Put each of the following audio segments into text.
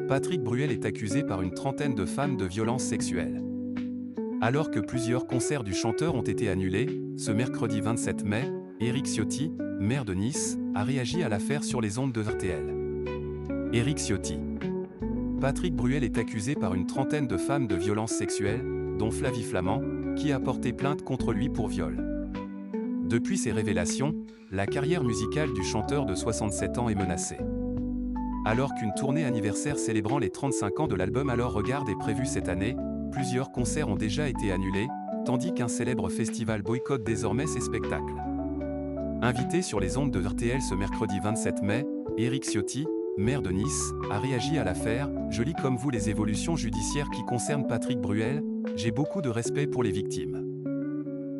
Patrick Bruel est accusé par une trentaine de femmes de violences sexuelles. Alors que plusieurs concerts du chanteur ont été annulés, ce mercredi 27 mai, Éric Ciotti, maire de Nice, a réagi à l'affaire sur les ondes de RTL. Éric Ciotti. Patrick Bruel est accusé par une trentaine de femmes de violences sexuelles, dont Flavie Flament, qui a porté plainte contre lui pour viol. Depuis ces révélations, la carrière musicale du chanteur de 67 ans est menacée. Alors qu'une tournée anniversaire célébrant les 35 ans de l'album Alors Regarde est prévue cette année, plusieurs concerts ont déjà été annulés, tandis qu'un célèbre festival boycotte désormais ses spectacles. Invité sur les ondes de RTL ce mercredi 27 mai, Éric Ciotti, maire de Nice, a réagi à l'affaire. « Je lis comme vous les évolutions judiciaires qui concernent Patrick Bruel, j'ai beaucoup de respect pour les victimes.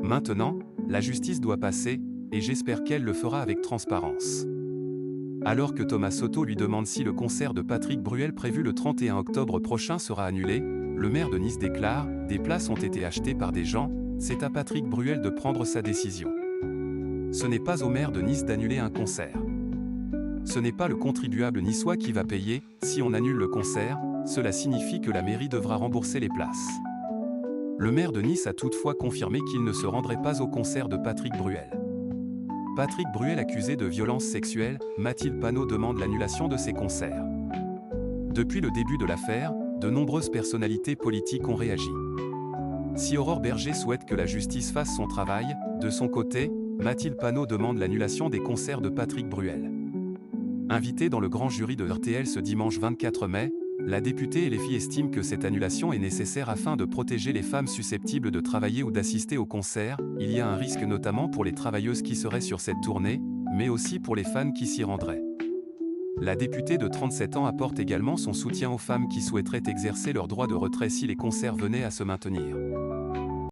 Maintenant, la justice doit passer, et j'espère qu'elle le fera avec transparence. » Alors que Thomas Soto lui demande si le concert de Patrick Bruel prévu le 31 octobre prochain sera annulé, le maire de Nice déclare « Des places ont été achetées par des gens, c'est à Patrick Bruel de prendre sa décision. Ce n'est pas au maire de Nice d'annuler un concert. Ce n'est pas le contribuable niçois qui va payer, si on annule le concert, cela signifie que la mairie devra rembourser les places. » Le maire de Nice a toutefois confirmé qu'il ne se rendrait pas au concert de Patrick Bruel. Patrick Bruel accusé de violences sexuelles, Mathilde Panot demande l'annulation de ses concerts. Depuis le début de l'affaire, de nombreuses personnalités politiques ont réagi. Si Aurore Berger souhaite que la justice fasse son travail, de son côté, Mathilde Panot demande l'annulation des concerts de Patrick Bruel. Invitée dans le grand jury de RTL ce dimanche 24 mai, la députée LFI estime que cette annulation est nécessaire afin de protéger les femmes susceptibles de travailler ou d'assister au concert. Il y a un risque notamment pour les travailleuses qui seraient sur cette tournée, mais aussi pour les fans qui s'y rendraient. La députée de 37 ans apporte également son soutien aux femmes qui souhaiteraient exercer leur droit de retrait si les concerts venaient à se maintenir.